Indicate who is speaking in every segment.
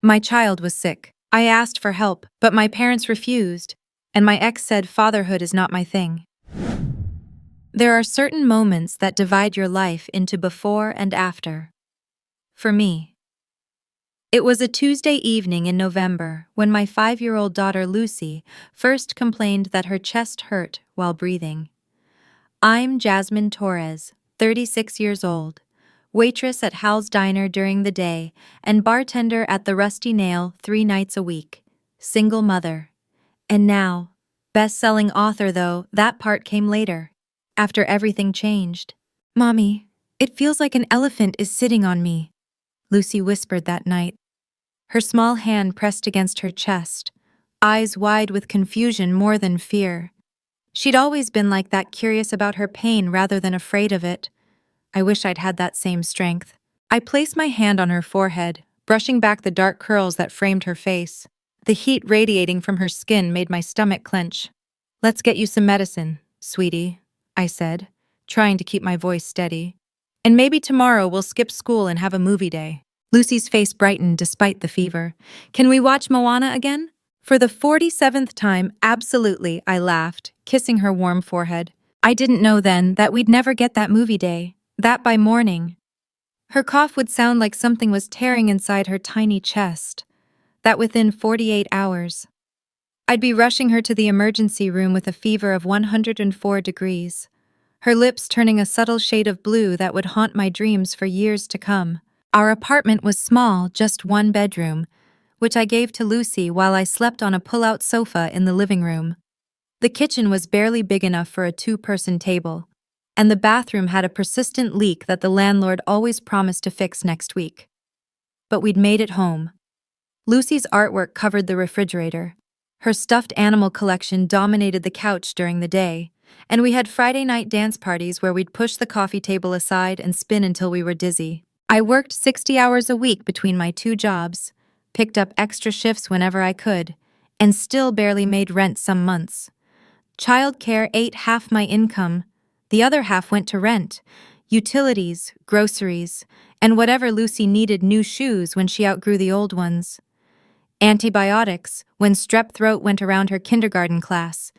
Speaker 1: My child was sick. I asked for help, but my parents refused, and my ex said fatherhood is not my thing. There are certain moments that divide your life into before and after. For me, it was a Tuesday evening in November when my 5-year-old daughter Lucy first complained that her chest hurt while breathing. I'm Jasmine Torres, 36 years old, waitress at Hal's Diner during the day and bartender at the Rusty Nail 3 nights a week, single mother. And now, best-selling author though, that part came later, after everything changed. "Mommy, it feels like an elephant is sitting on me," Lucy whispered that night, her small hand pressed against her chest, eyes wide with confusion more than fear. She'd always been like that, curious about her pain rather than afraid of it. I wish I'd had that same strength. I placed my hand on her forehead, brushing back the dark curls that framed her face. The heat radiating from her skin made my stomach clench. "Let's get you some medicine, sweetie," I said, trying to keep my voice steady. "And maybe tomorrow we'll skip school and have a movie day." Lucy's face brightened despite the fever. "Can we watch Moana again?" "For the 47th time, absolutely," I laughed, kissing her warm forehead. I didn't know then that we'd never get that movie day, that by morning. Her cough would sound like something was tearing inside her tiny chest, that within 48 hours, I'd be rushing her to the emergency room with a fever of 104 degrees, her lips turning a subtle shade of blue that would haunt my dreams for years to come. Our apartment was small, just 1 bedroom, which I gave to Lucy while I slept on a pull-out sofa in the living room. The kitchen was barely big enough for a 2-person table, and the bathroom had a persistent leak that the landlord always promised to fix next week. But we'd made it home. Lucy's artwork covered the refrigerator. Her stuffed animal collection dominated the couch during the day, and we had Friday night dance parties where we'd push the coffee table aside and spin until we were dizzy. I worked 60 hours a week between my 2 jobs, picked up extra shifts whenever I could, and still barely made rent some months. Childcare ate half my income. The other half went to rent, utilities, groceries, and whatever Lucy needed, new shoes when she outgrew the old ones. Antibiotics when strep throat went around her kindergarten class.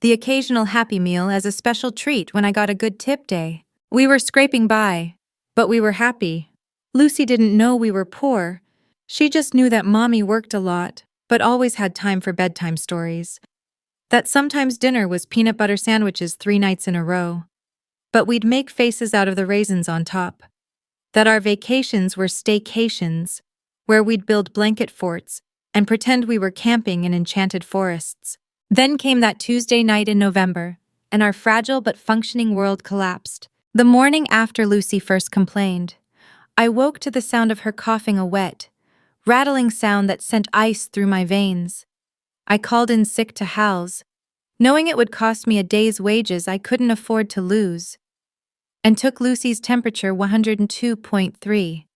Speaker 1: The occasional Happy Meal as a special treat when I got a good tip day. We were scraping by, but we were happy. Lucy didn't know we were poor. She just knew that Mommy worked a lot, but always had time for bedtime stories. That sometimes dinner was peanut butter sandwiches 3 nights in a row. But we'd make faces out of the raisins on top. That our vacations were staycations, where we'd build blanket forts and pretend we were camping in enchanted forests. Then came that Tuesday night in November, and our fragile but functioning world collapsed. The morning after Lucy first complained, I woke to the sound of her coughing, a wet, rattling sound that sent ice through my veins. I called in sick to Hal's, knowing it would cost me a day's wages I couldn't afford to lose, and took Lucy's temperature 102.3.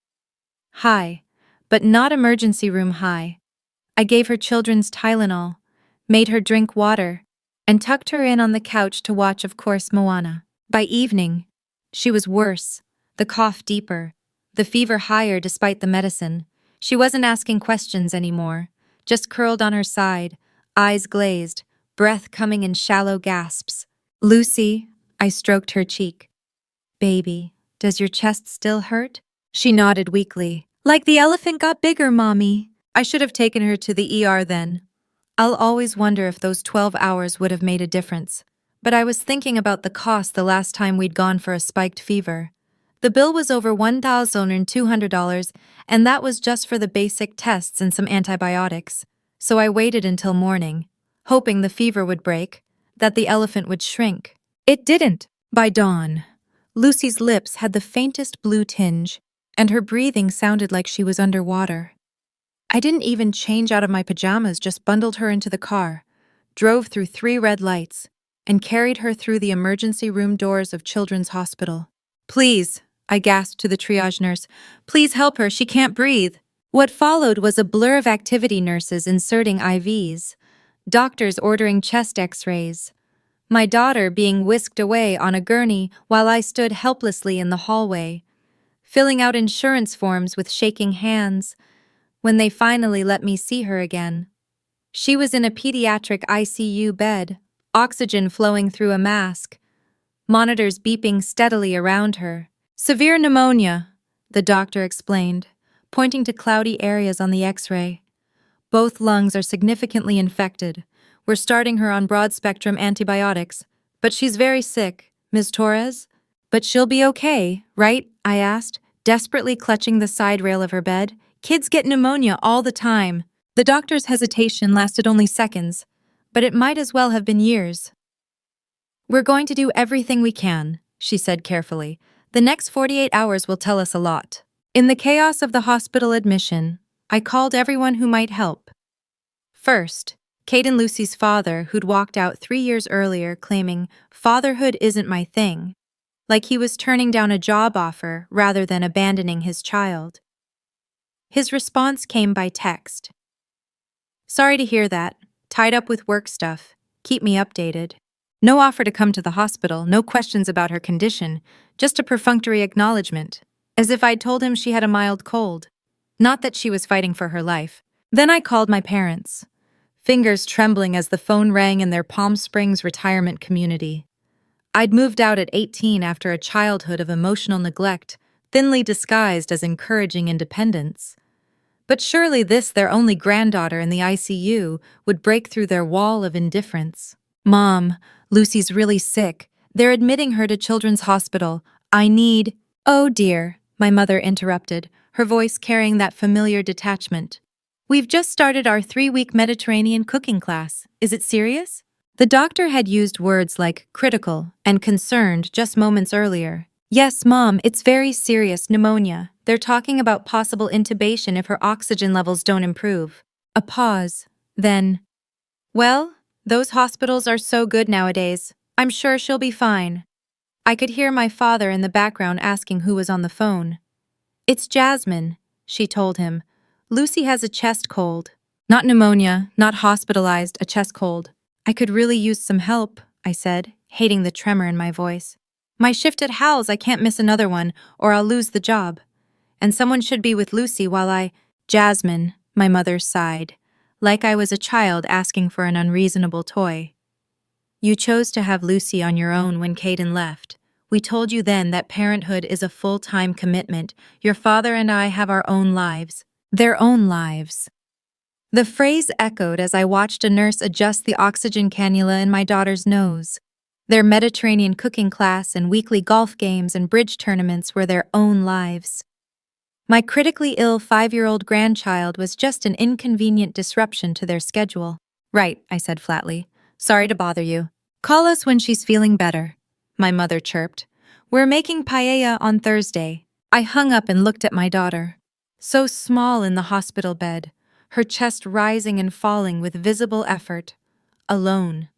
Speaker 1: High, but not emergency room high. I gave her children's Tylenol, made her drink water, and tucked her in on the couch to watch, of course, Moana. By evening, she was worse, the cough deeper, the fever higher despite the medicine. She wasn't asking questions anymore, just curled on her side, eyes glazed, breath coming in shallow gasps. "Lucy," I stroked her cheek. "Baby, does your chest still hurt?" She nodded weakly. "Like the elephant got bigger, Mommy." I should have taken her to the ER then. I'll always wonder if those 12 hours would have made a difference. But I was thinking about the cost the last time we'd gone for a spiked fever. The bill was over $1,200, and that was just for the basic tests and some antibiotics. So I waited until morning, hoping the fever would break, that the elephant would shrink. It didn't. By dawn, Lucy's lips had the faintest blue tinge, and her breathing sounded like she was underwater. I didn't even change out of my pajamas, just bundled her into the car, drove through 3 red lights, and carried her through the emergency room doors of Children's Hospital. "Please," I gasped to the triage nurse, "please help her, she can't breathe." What followed was a blur of activity nurses inserting IVs, doctors ordering chest x-rays, my daughter being whisked away on a gurney while I stood helplessly in the hallway, filling out insurance forms with shaking hands, when they finally let me see her again. She was in a pediatric ICU bed, oxygen flowing through a mask, monitors beeping steadily around her. Severe pneumonia, the doctor explained, pointing to cloudy areas on the X-ray. Both lungs are significantly infected. We're starting her on broad-spectrum antibiotics, but she's very sick, Ms. Torres. But she'll be okay, right? I asked, desperately clutching the side rail of her bed. Kids get pneumonia all the time. The doctor's hesitation lasted only seconds, but it might as well have been years. We're going to do everything we can, she said carefully. The next 48 hours will tell us a lot. In the chaos of the hospital admission, I called everyone who might help. First, Kate and Lucy's father, who'd walked out 3 years earlier claiming fatherhood isn't my thing, like he was turning down a job offer rather than abandoning his child. His response came by text. Sorry to hear that. Tied up with work stuff. Keep me updated. No offer to come to the hospital, no questions about her condition, just a perfunctory acknowledgement, as if I'd told him she had a mild cold. Not that she was fighting for her life. Then I called my parents, fingers trembling as the phone rang in their Palm Springs retirement community. I'd moved out at 18 after a childhood of emotional neglect, thinly disguised as encouraging independence. But surely this, their only granddaughter in the ICU, would break through their wall of indifference. Mom, Lucy's really sick. They're admitting her to Children's Hospital. I need— Oh dear, my mother interrupted, her voice carrying that familiar detachment. We've just started our 3-week Mediterranean cooking class. Is it serious? The doctor had used words like critical and concerned just moments earlier. Yes, Mom, it's very serious pneumonia. They're talking about possible intubation if her oxygen levels don't improve. A pause. Then, well, those hospitals are so good nowadays. I'm sure she'll be fine. I could hear my father in the background asking who was on the phone. It's Jasmine, she told him. Lucy has a chest cold. Not pneumonia, not hospitalized, a chest cold. I could really use some help, I said, hating the tremor in my voice. My shift at Hal's, I can't miss another one, or I'll lose the job. And someone should be with Lucy while I— Jasmine, my mother sighed, like I was a child asking for an unreasonable toy. You chose to have Lucy on your own when Caden left. We told you then that parenthood is a full-time commitment. Your father and I have our own lives. Their own lives. The phrase echoed as I watched a nurse adjust the oxygen cannula in my daughter's nose. Their Mediterranean cooking class and weekly golf games and bridge tournaments were their own lives. My critically ill 5-year-old grandchild was just an inconvenient disruption to their schedule. Right, I said flatly. Sorry to bother you. Call us when she's feeling better, my mother chirped. We're making paella on Thursday. I hung up and looked at my daughter. So small in the hospital bed, her chest rising and falling with visible effort. Alone.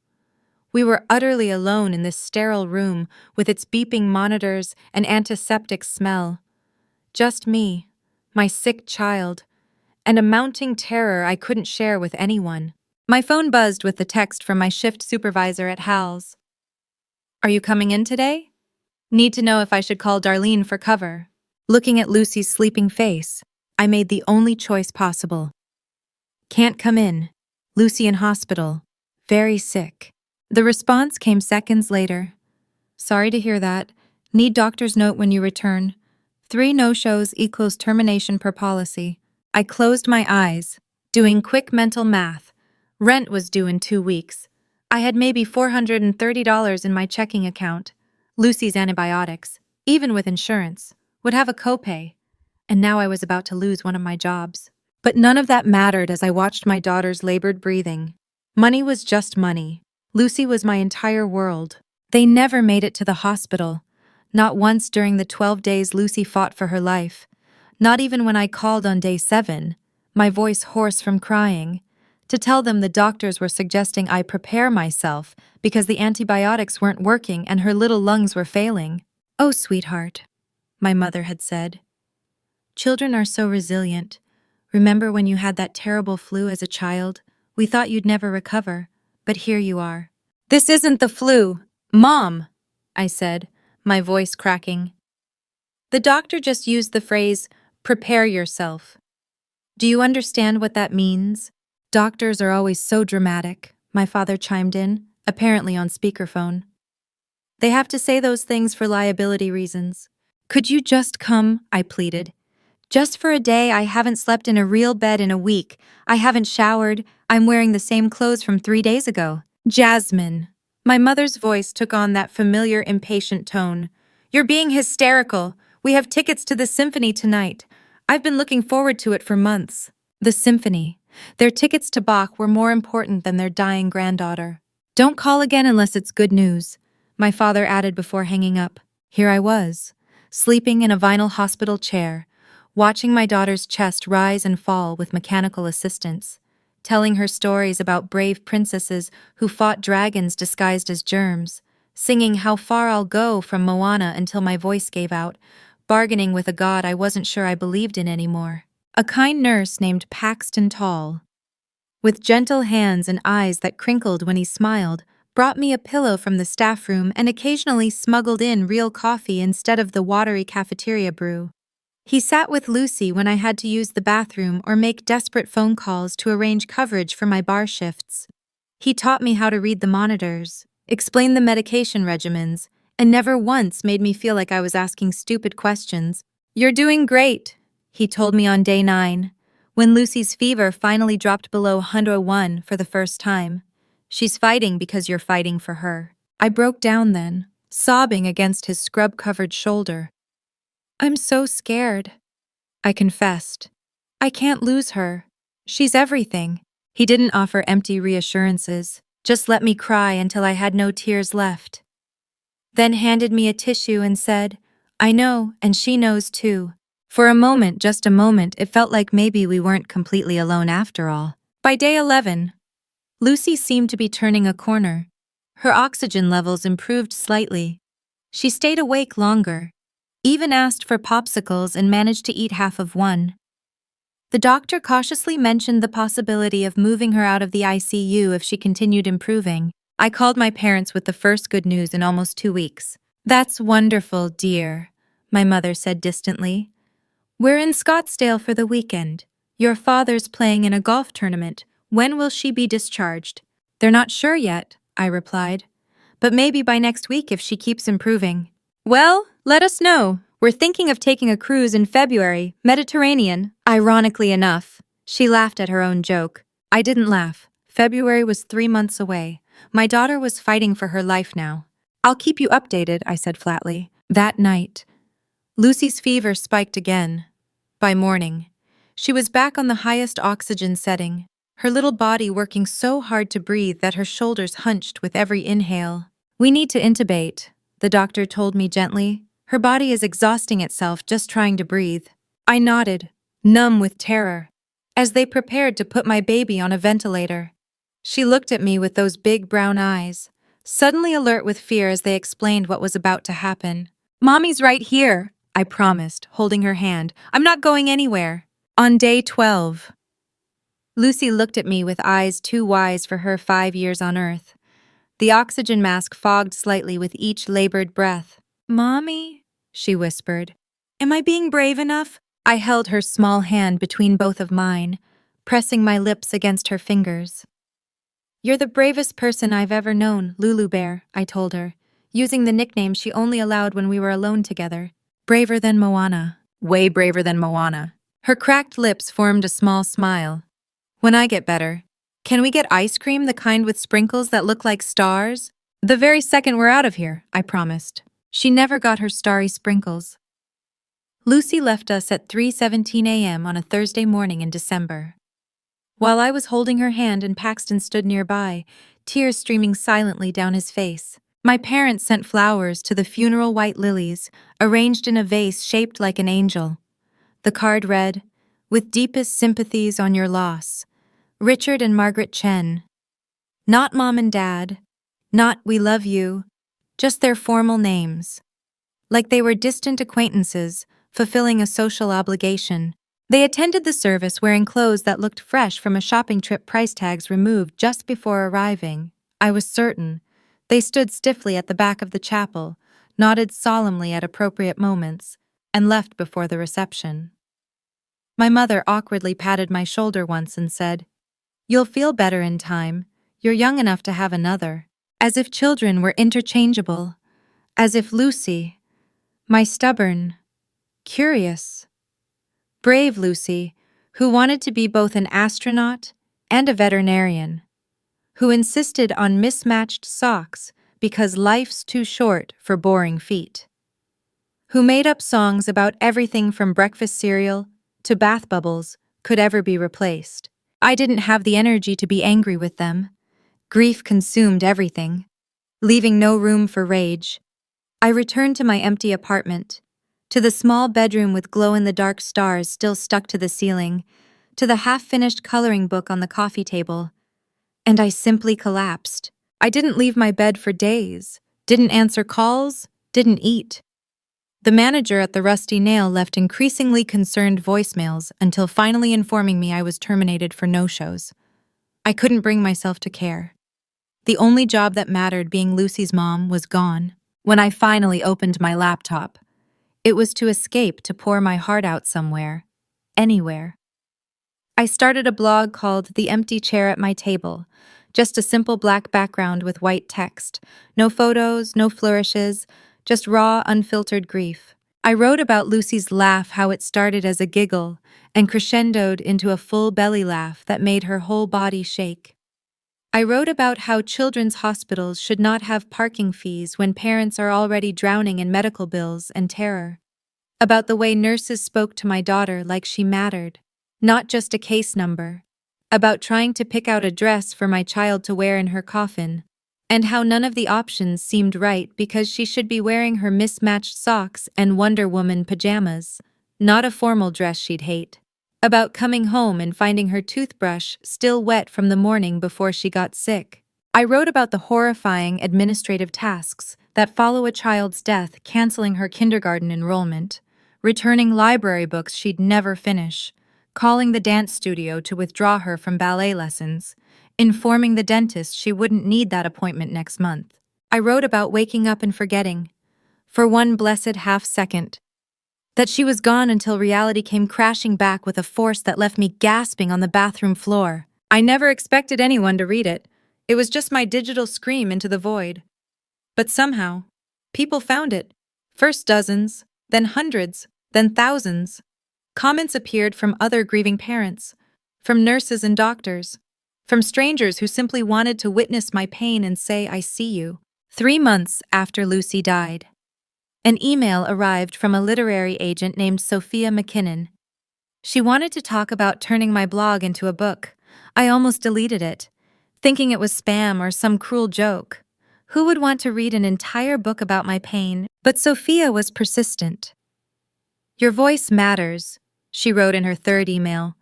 Speaker 1: We were utterly alone in this sterile room with its beeping monitors and antiseptic smell. Just me, my sick child, and a mounting terror I couldn't share with anyone. My phone buzzed with the text from my shift supervisor at Hal's. Are you coming in today? Need to know if I should call Darlene for cover. Looking at Lucy's sleeping face, I made the only choice possible. Can't come in. Lucy in hospital. Very sick. The response came seconds later. Sorry to hear that. Need doctor's note when you return. 3 no-shows equals termination per policy. I closed my eyes, doing quick mental math. Rent was due in 2 weeks. I had maybe $430 in my checking account. Lucy's antibiotics, even with insurance, would have a copay. And now I was about to lose one of my jobs. But none of that mattered as I watched my daughter's labored breathing. Money was just money. Lucy was my entire world. They never made it to the hospital. Not once during the 12 days Lucy fought for her life. Not even when I called on day 7, my voice hoarse from crying, to tell them the doctors were suggesting I prepare myself because the antibiotics weren't working and her little lungs were failing. Oh, sweetheart, my mother had said. Children are so resilient. Remember when you had that terrible flu as a child? We thought you'd never recover, but here you are. This isn't the flu, Mom, I said, my voice cracking. The doctor just used the phrase, prepare yourself. Do you understand what that means? Doctors are always so dramatic, my father chimed in, apparently on speakerphone. They have to say those things for liability reasons. Could you just come? I pleaded. Just for a day, I haven't slept in a real bed in a week. I haven't showered. I'm wearing the same clothes from 3 days ago. Jasmine. My mother's voice took on that familiar, impatient tone. You're being hysterical. We have tickets to the symphony tonight. I've been looking forward to it for months. The symphony. Their tickets to Bach were more important than their dying granddaughter. Don't call again unless it's good news, my father added before hanging up. Here I was, sleeping in a vinyl hospital chair, watching my daughter's chest rise and fall with mechanical assistance, telling her stories about brave princesses who fought dragons disguised as germs, singing How Far I'll Go from Moana until my voice gave out, bargaining with a god I wasn't sure I believed in anymore. A kind nurse named Paxton Tall, with gentle hands and eyes that crinkled when he smiled, brought me a pillow from the staff room and occasionally smuggled in real coffee instead of the watery cafeteria brew. He sat with Lucy when I had to use the bathroom or make desperate phone calls to arrange coverage for my bar shifts. He taught me how to read the monitors, explain the medication regimens, and never once made me feel like I was asking stupid questions. You're doing great, he told me on day 9, when Lucy's fever finally dropped below 101 for the first time. She's fighting because you're fighting for her. I broke down then, sobbing against his scrub-covered shoulder. I'm so scared, I confessed. I can't lose her. She's everything. He didn't offer empty reassurances, just let me cry until I had no tears left. Then handed me a tissue and said, I know, and she knows too. For a moment, just a moment, it felt like maybe we weren't completely alone after all. By day 11, Lucy seemed to be turning a corner. Her oxygen levels improved slightly. She stayed awake longer, even asked for popsicles and managed to eat half of one. The doctor cautiously mentioned the possibility of moving her out of the ICU if she continued improving. I called my parents with the first good news in almost 2 weeks. That's wonderful, dear, my mother said distantly. We're in Scottsdale for the weekend. Your father's playing in a golf tournament. When will she be discharged? They're not sure yet, I replied. But maybe by next week if she keeps improving. Well, let us know. We're thinking of taking a cruise in February, Mediterranean. Ironically enough, she laughed at her own joke. I didn't laugh. February was 3 months away. My daughter was fighting for her life now. I'll keep you updated, I said flatly. That night, Lucy's fever spiked again. By morning, she was back on the highest oxygen setting, her little body working so hard to breathe that her shoulders hunched with every inhale. We need to intubate, the doctor told me gently. Her body is exhausting itself just trying to breathe. I nodded, numb with terror, as they prepared to put my baby on a ventilator. She looked at me with those big brown eyes, suddenly alert with fear as they explained what was about to happen. Mommy's right here, I promised, holding her hand. I'm not going anywhere. On day 12, Lucy looked at me with eyes too wise for her 5 years on Earth. The oxygen mask fogged slightly with each labored breath. Mommy, she whispered. Am I being brave enough? I held her small hand between both of mine, pressing my lips against her fingers. You're the bravest person I've ever known, Lulu Bear, I told her, using the nickname she only allowed when we were alone together. Braver than Moana. Way braver than Moana. Her cracked lips formed a small smile. When I get better, can we get ice cream, the kind with sprinkles that look like stars? The very second we're out of here, I promised. She never got her starry sprinkles. Lucy left us at 3:17 a.m. on a Thursday morning in December. While I was holding her hand and Paxton stood nearby, tears streaming silently down his face. My parents sent flowers to the funeral white lilies, arranged in a vase shaped like an angel. The card read, "With deepest sympathies on your loss, Richard and Margaret Chen." Not Mom and Dad, not "We love you," just their formal names. Like they were distant acquaintances, fulfilling a social obligation. They attended the service wearing clothes that looked fresh from a shopping trip, price tags removed just before arriving. I was certain. They stood stiffly at the back of the chapel, nodded solemnly at appropriate moments, and left before the reception. My mother awkwardly patted my shoulder once and said, "You'll feel better in time. You're young enough to have another." As if children were interchangeable. As if Lucy, my stubborn, curious, brave Lucy, who wanted to be both an astronaut and a veterinarian, who insisted on mismatched socks because life's too short for boring feet, who made up songs about everything from breakfast cereal to bath bubbles could ever be replaced. I didn't have the energy to be angry with them. Grief consumed everything, leaving no room for rage. I returned to my empty apartment, to the small bedroom with glow-in-the-dark stars still stuck to the ceiling, to the half-finished coloring book on the coffee table, and I simply collapsed. I didn't leave my bed for days, didn't answer calls, didn't eat. The manager at the Rusty Nail left increasingly concerned voicemails until finally informing me I was terminated for no-shows. I couldn't bring myself to care. The only job that mattered, being Lucy's mom, was gone. When I finally opened my laptop, it was to escape, to pour my heart out somewhere, anywhere. I started a blog called The Empty Chair at My Table, just a simple black background with white text. No photos, no flourishes, just raw, unfiltered grief. I wrote about Lucy's laugh, how it started as a giggle and crescendoed into a full belly laugh that made her whole body shake. I wrote about how children's hospitals should not have parking fees when parents are already drowning in medical bills and terror. About the way nurses spoke to my daughter like she mattered, not just a case number. About trying to pick out a dress for my child to wear in her coffin, and how none of the options seemed right because she should be wearing her mismatched socks and Wonder Woman pajamas, not a formal dress she'd hate. About coming home and finding her toothbrush still wet from the morning before she got sick. I wrote about the horrifying administrative tasks that follow a child's death: canceling her kindergarten enrollment, returning library books she'd never finish, calling the dance studio to withdraw her from ballet lessons, informing the dentist she wouldn't need that appointment next month. I wrote about waking up and forgetting, for one blessed half-second, that she was gone until reality came crashing back with a force that left me gasping on the bathroom floor. I never expected anyone to read it. It was just my digital scream into the void. But somehow, people found it. First dozens, then hundreds, then thousands. Comments appeared from other grieving parents, from nurses and doctors, from strangers who simply wanted to witness my pain and say, "I see you." 3 months after Lucy died, an email arrived from a literary agent named Sophia McKinnon. She wanted to talk about turning my blog into a book. I almost deleted it, thinking it was spam or some cruel joke. Who would want to read an entire book about my pain? But Sophia was persistent. "Your voice matters," she wrote in her third email.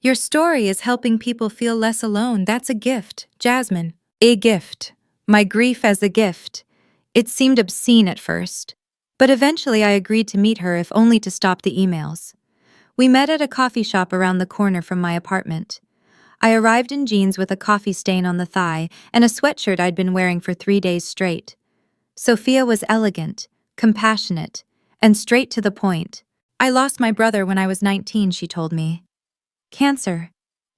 Speaker 1: "Your story is helping people feel less alone. That's a gift, Jasmine." A gift. My grief as a gift. It seemed obscene at first. But eventually I agreed to meet her, if only to stop the emails. We met at a coffee shop around the corner from my apartment. I arrived in jeans with a coffee stain on the thigh and a sweatshirt I'd been wearing for 3 days straight. Sophia was elegant, compassionate, and straight to the point. "I lost my brother when I was 19, she told me. "Cancer."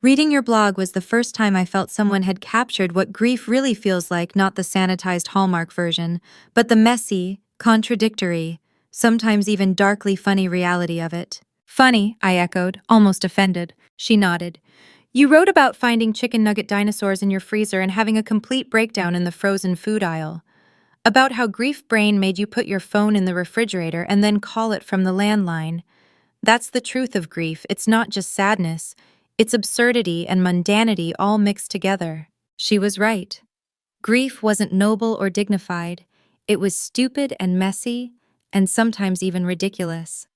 Speaker 1: Reading your blog was the first time I felt someone had captured what grief really feels like, not the sanitized Hallmark version, but the messy, contradictory, sometimes even darkly funny reality of it. "Funny," I echoed, almost offended. She nodded. "You wrote about finding chicken nugget dinosaurs in your freezer and having a complete breakdown in the frozen food aisle. About how grief brain made you put your phone in the refrigerator and then call it from the landline. That's the truth of grief. It's not just sadness. It's absurdity and mundanity all mixed together." She was right. Grief wasn't noble or dignified. It was stupid and messy, and sometimes even ridiculous.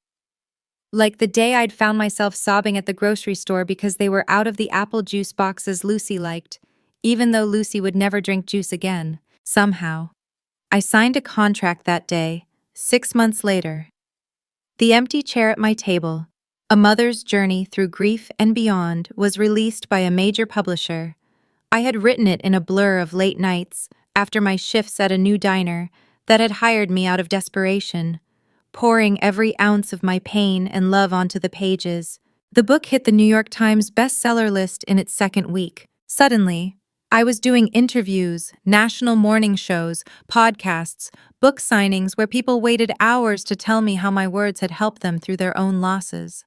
Speaker 1: Like the day I'd found myself sobbing at the grocery store because they were out of the apple juice boxes Lucy liked, even though Lucy would never drink juice again. Somehow, I signed a contract that day, 6 months later. The Empty Chair at My Table, A Mother's Journey Through Grief and Beyond, was released by a major publisher. I had written it in a blur of late nights, after my shifts at a new diner that had hired me out of desperation, pouring every ounce of my pain and love onto the pages, The book hit the New York Times bestseller list in its second week. Suddenly, I was doing interviews, national morning shows, podcasts, book signings where people waited hours to tell me how my words had helped them through their own losses.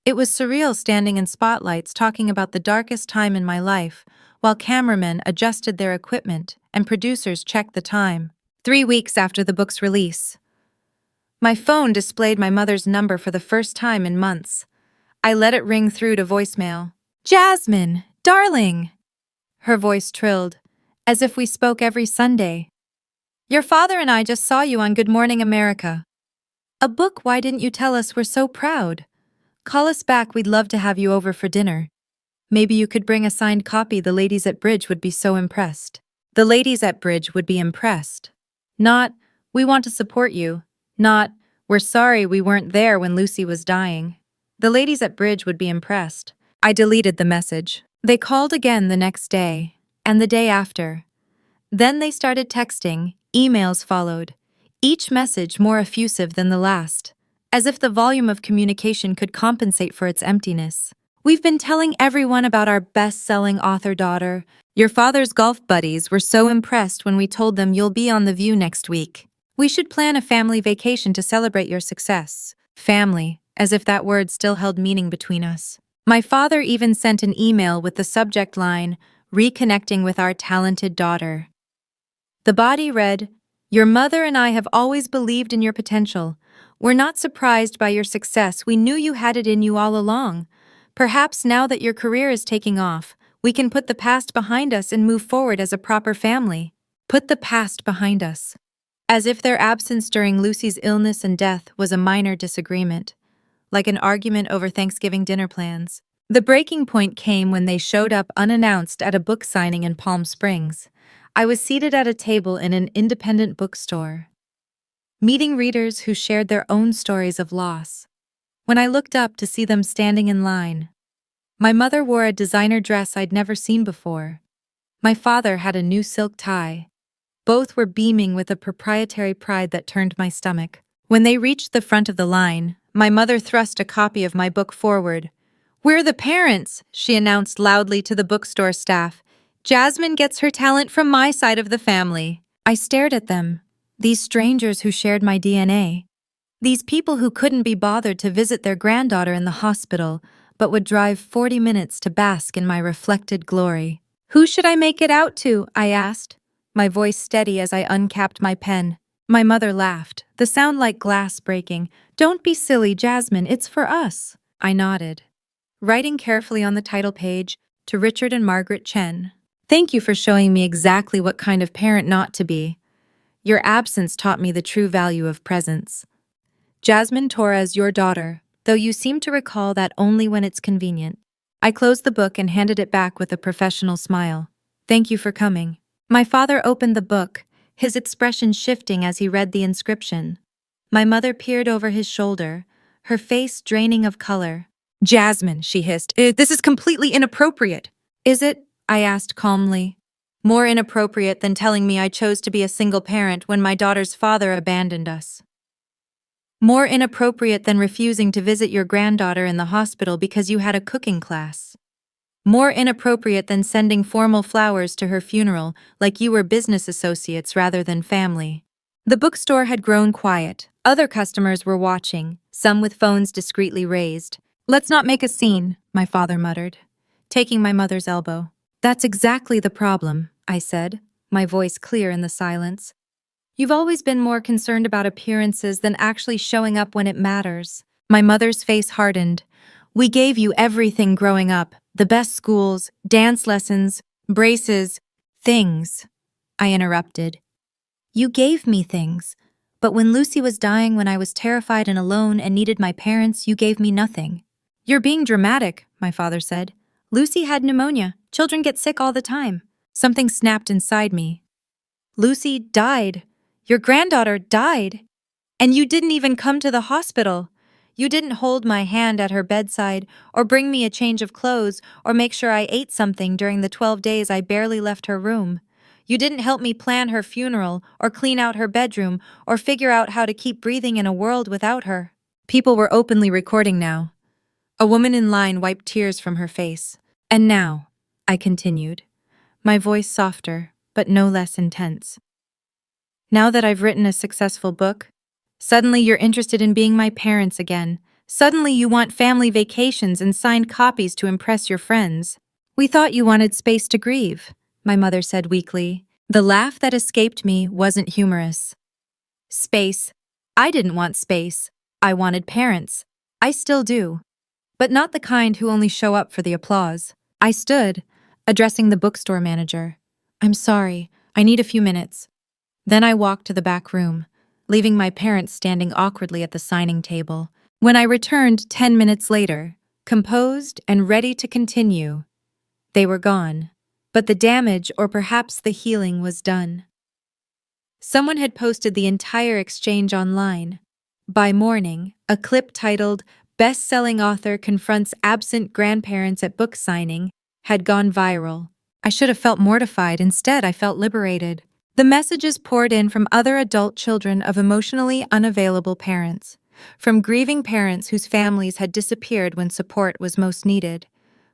Speaker 1: It was surreal standing in spotlights talking about the darkest time in my life, while cameramen adjusted their equipment and producers checked the time. 3 weeks after the book's release, my phone displayed my mother's number for the first time in months. I let it ring through to voicemail. "Jasmine, darling!" Her voice trilled, as if we spoke every Sunday. "Your father and I just saw you on Good Morning America. A book, why didn't you tell us? We're so proud. Call us back, we'd love to have you over for dinner. Maybe you could bring a signed copy, the ladies at Bridge would be so impressed." The ladies at Bridge would be impressed. Not, "We want to support you." Not, "We're sorry we weren't there when Lucy was dying." The ladies at Bridge would be impressed. I deleted the message. They called again the next day, and the day after. Then they started texting, emails followed, each message more effusive than the last, as if the volume of communication could compensate for its emptiness. "We've been telling everyone about our best-selling author daughter. Your father's golf buddies were so impressed when we told them you'll be on The View next week. We should plan a family vacation to celebrate your success." Family, as if that word still held meaning between us. My father even sent an email with the subject line, "Reconnecting with our talented daughter." The body read, "Your mother and I have always believed in your potential. We're not surprised by your success. We knew you had it in you all along. Perhaps now that your career is taking off, we can put the past behind us and move forward as a proper family." Put the past behind us. As if their absence during Lucy's illness and death was a minor disagreement, like an argument over Thanksgiving dinner plans. The breaking point came when they showed up unannounced at a book signing in Palm Springs. I was seated at a table in an independent bookstore, meeting readers who shared their own stories of loss. When I looked up to see them standing in line, my mother wore a designer dress I'd never seen before. My father had a new silk tie. Both were beaming with a proprietary pride that turned my stomach. When they reached the front of the line, my mother thrust a copy of my book forward. "We're the parents," she announced loudly to the bookstore staff. "Jasmine gets her talent from my side of the family." I stared at them, these strangers who shared my DNA. These people who couldn't be bothered to visit their granddaughter in the hospital, but would drive 40 minutes to bask in my reflected glory. "Who should I make it out to?" I asked, my voice steady as I uncapped my pen. My mother laughed, the sound like glass breaking. "Don't be silly, Jasmine, it's for us." I nodded, writing carefully on the title page, "To Richard and Margaret Chen. Thank you for showing me exactly what kind of parent not to be. Your absence taught me the true value of presence. Jasmine Torres, your daughter, though you seem to recall that only when it's convenient." I closed the book and handed it back with a professional smile. "Thank you for coming." My father opened the book, his expression shifting as he read the inscription. My mother peered over his shoulder, her face draining of color. "Jasmine," she hissed, "this is completely inappropriate." "Is it?" I asked calmly. "More inappropriate than telling me I chose to be a single parent when my daughter's father abandoned us. More inappropriate than refusing to visit your granddaughter in the hospital because you had a cooking class. More inappropriate than sending formal flowers to her funeral like you were business associates rather than family." The bookstore had grown quiet. Other customers were watching, some with phones discreetly raised. "Let's not make a scene," my father muttered, taking my mother's elbow. "That's exactly the problem," I said, my voice clear in the silence. "You've always been more concerned about appearances than actually showing up when it matters." My mother's face hardened. "We gave you everything growing up, the best schools, dance lessons, braces, things." I interrupted. "You gave me things, but when Lucy was dying, when I was terrified and alone and needed my parents, you gave me nothing." "You're being dramatic," my father said. "Lucy had pneumonia. Children get sick all the time." Something snapped inside me. "Lucy died. Your granddaughter died. And you didn't even come to the hospital. You didn't hold my hand at her bedside, or bring me a change of clothes, or make sure I ate something during the 12 days I barely left her room. You didn't help me plan her funeral, or clean out her bedroom, or figure out how to keep breathing in a world without her." People were openly recording now. A woman in line wiped tears from her face. And now, I continued, my voice softer, but no less intense. Now that I've written a successful book, suddenly you're interested in being my parents again. Suddenly you want family vacations and signed copies to impress your friends. We thought you wanted space to grieve, my mother said weakly. The laugh that escaped me wasn't humorous. Space. I didn't want space. I wanted parents. I still do. But not the kind who only show up for the applause. I stood, addressing the bookstore manager. I'm sorry, I need a few minutes. Then I walked to the back room, leaving my parents standing awkwardly at the signing table. When I returned 10 minutes later, composed and ready to continue, they were gone. But the damage, or perhaps the healing, was done. Someone had posted the entire exchange online. By morning, a clip titled, "Best-selling author confronts absent grandparents at book signing," had gone viral. I should have felt mortified. Instead, I felt liberated. The messages poured in from other adult children of emotionally unavailable parents, from grieving parents whose families had disappeared when support was most needed,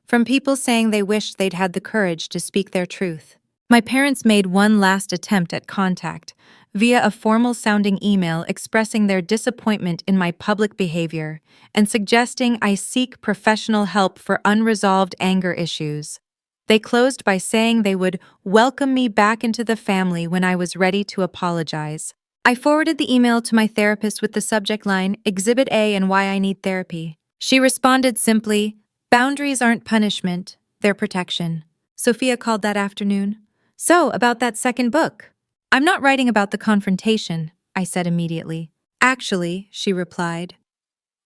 Speaker 1: from people saying they wished they'd had the courage to speak their truth. My parents made one last attempt at contact, via a formal-sounding email expressing their disappointment in my public behavior and suggesting I seek professional help for unresolved anger issues. They closed by saying they would welcome me back into the family when I was ready to apologize. I forwarded the email to my therapist with the subject line, "Exhibit A and why I need therapy." She responded simply, "Boundaries aren't punishment, they're protection." Sophia called that afternoon. "So, about that second book?" "I'm not writing about the confrontation," I said immediately. "Actually," she replied,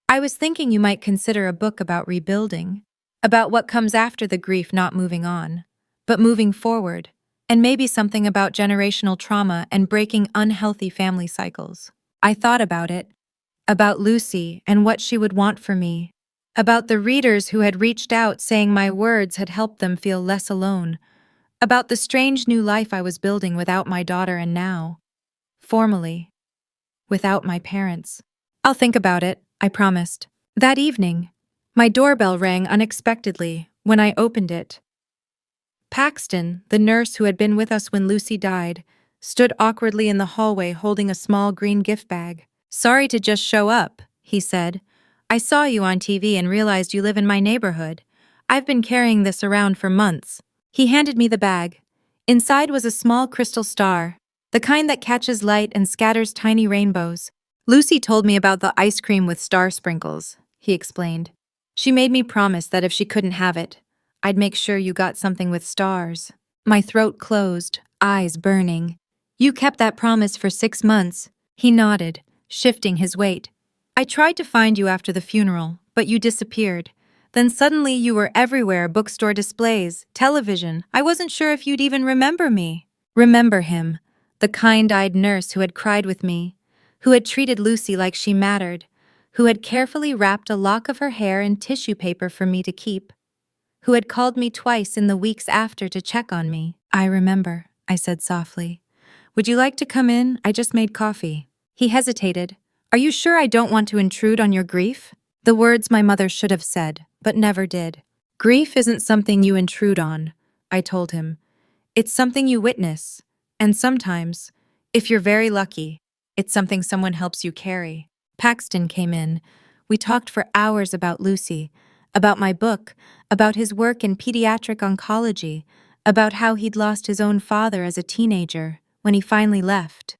Speaker 1: "I was thinking you might consider a book about rebuilding, about what comes after the grief, not moving on, but moving forward, and maybe something about generational trauma and breaking unhealthy family cycles." I thought about it, about Lucy and what she would want for me, about the readers who had reached out saying my words had helped them feel less alone, about the strange new life I was building without my daughter and now, formally, without my parents. "I'll think about it," I promised. That evening, my doorbell rang unexpectedly. When I opened it, Paxton, the nurse who had been with us when Lucy died, stood awkwardly in the hallway holding a small green gift bag. "Sorry to just show up," he said. "I saw you on TV and realized you live in my neighborhood. I've been carrying this around for months." He handed me the bag. Inside was a small crystal star, the kind that catches light and scatters tiny rainbows. "Lucy told me about the ice cream with star sprinkles," he explained. "She made me promise that if she couldn't have it, I'd make sure you got something with stars." My throat closed, eyes burning. "You kept that promise for 6 months." He nodded, shifting his weight. "I tried to find you after the funeral, but you disappeared. Then suddenly you were everywhere, bookstore displays, television. I wasn't sure if you'd even remember me." Remember him, the kind-eyed nurse who had cried with me, who had treated Lucy like she mattered, who had carefully wrapped a lock of her hair in tissue paper for me to keep, who had called me twice in the weeks after to check on me. "I remember," I said softly. "Would you like to come in? I just made coffee." He hesitated. "Are you sure I don't want to intrude on your grief?" The words my mother should have said, but never did. "Grief isn't something you intrude on," I told him. "It's something you witness. And sometimes, if you're very lucky, it's something someone helps you carry." Paxton came in. We talked for hours about Lucy, about my book, about his work in pediatric oncology, about how he'd lost his own father as a teenager when he finally left.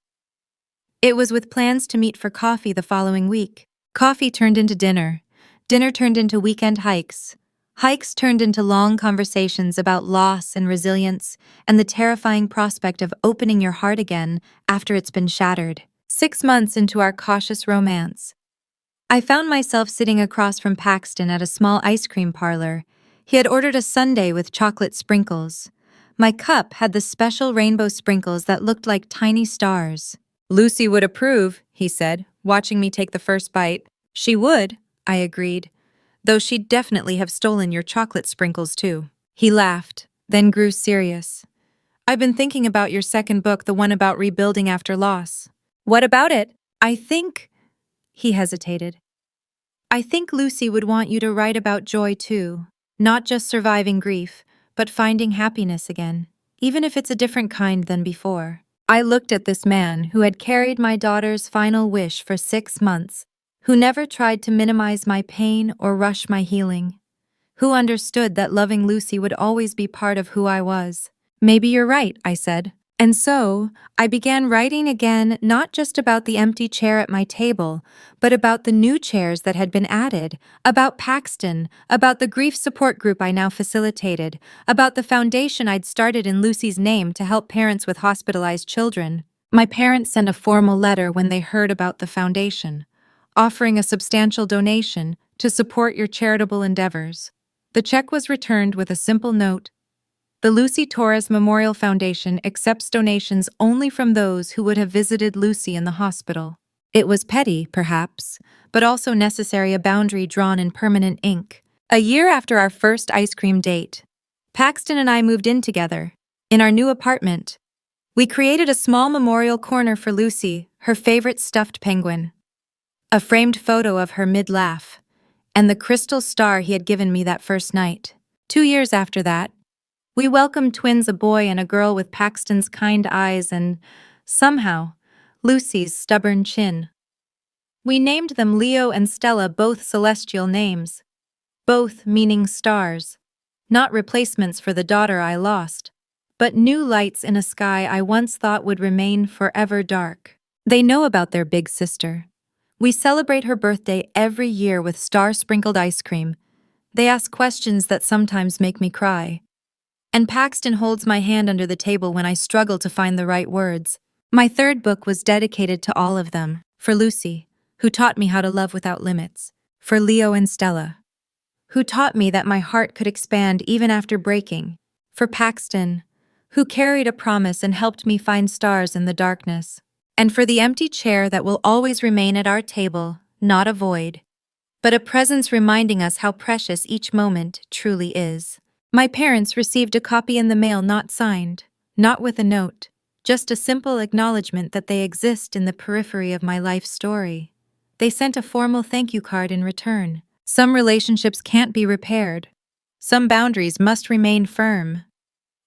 Speaker 1: It was with plans to meet for coffee the following week. Coffee turned into dinner. Dinner turned into weekend hikes. Hikes turned into long conversations about loss and resilience and the terrifying prospect of opening your heart again after it's been shattered. 6 months into our cautious romance, I found myself sitting across from Paxton at a small ice cream parlor. He had ordered a sundae with chocolate sprinkles. My cup had the special rainbow sprinkles that looked like tiny stars. "Lucy would approve," he said, watching me take the first bite. "She would," I agreed, "though she'd definitely have stolen your chocolate sprinkles too." He laughed, then grew serious. "I've been thinking about your second book, the one about rebuilding after loss." "What about it?" "I think—" He hesitated. I think Lucy would want you to write about joy too, not just surviving grief, but finding happiness again, even if it's a different kind than before. I looked at this man who had carried my daughter's final wish for 6 months, who never tried to minimize my pain or rush my healing, who understood that loving Lucy would always be part of who I was. Maybe you're right, I said. And so, I began writing again, not just about the empty chair at my table, but about the new chairs that had been added, about Paxton, about the grief support group I now facilitated, about the foundation I'd started in Lucy's name to help parents with hospitalized children. My parents sent a formal letter when they heard about the foundation, offering a substantial donation to support your charitable endeavors. The check was returned with a simple note: the Lucy Torres Memorial Foundation accepts donations only from those who would have visited Lucy in the hospital. It was petty, perhaps, but also necessary, a boundary drawn in permanent ink. A year after our first ice cream date, Paxton and I moved in together. In our new apartment, we created a small memorial corner for Lucy, her favorite stuffed penguin, a framed photo of her mid-laugh, and the crystal star he had given me that first night. 2 years after that, we welcomed twins, a boy and a girl, with Paxton's kind eyes and, somehow, Lucy's stubborn chin. We named them Leo and Stella, both celestial names, both meaning stars, not replacements for the daughter I lost, but new lights in a sky I once thought would remain forever dark. They know about their big sister. We celebrate her birthday every year with star-sprinkled ice cream. They ask questions that sometimes make me cry. And Paxton holds my hand under the table when I struggle to find the right words. My third book was dedicated to all of them. For Lucy, who taught me how to love without limits. For Leo and Stella, who taught me that my heart could expand even after breaking. For Paxton, who carried a promise and helped me find stars in the darkness. And for the empty chair that will always remain at our table, not a void, but a presence reminding us how precious each moment truly is. My parents received a copy in the mail, not signed, not with a note, just a simple acknowledgement that they exist in the periphery of my life story. They sent a formal thank you card in return. Some relationships can't be repaired. Some boundaries must remain firm.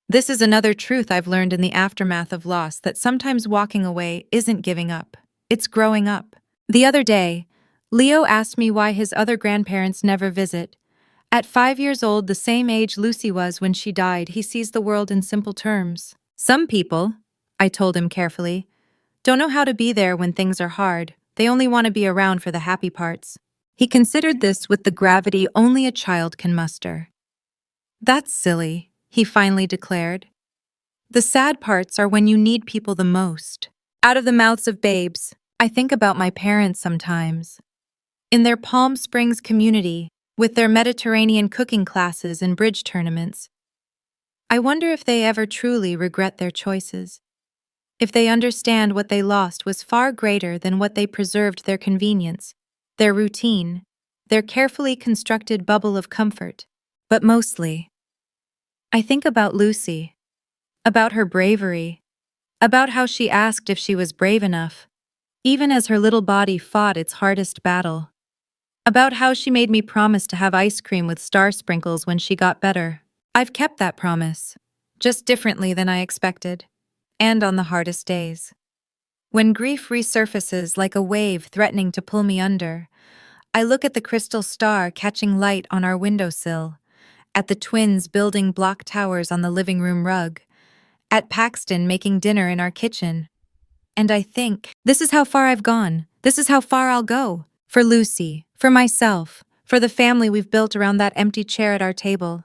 Speaker 1: This is another truth I've learned in the aftermath of loss, that sometimes walking away isn't giving up, it's growing up. The other day, Leo asked me why his other grandparents never visit. At 5 years old, the same age Lucy was when she died, he sees the world in simple terms. Some people, I told him carefully, don't know how to be there when things are hard. They only want to be around for the happy parts. He considered this with the gravity only a child can muster. That's silly, he finally declared. The sad parts are when you need people the most. Out of the mouths of babes, I think about my parents sometimes. In their Palm Springs community, with their Mediterranean cooking classes and bridge tournaments, I wonder if they ever truly regret their choices. If they understand what they lost was far greater than what they preserved: their convenience, their routine, their carefully constructed bubble of comfort. But mostly, I think about Lucy, about her bravery, about how she asked if she was brave enough, even as her little body fought its hardest battle. About how she made me promise to have ice cream with star sprinkles when she got better. I've kept that promise, just differently than I expected, and on the hardest days. When grief resurfaces like a wave threatening to pull me under, I look at the crystal star catching light on our windowsill, at the twins building block towers on the living room rug, at Paxton making dinner in our kitchen, and I think, this is how far I've gone, this is how far I'll go. For Lucy, for myself, for the family we've built around that empty chair at our table.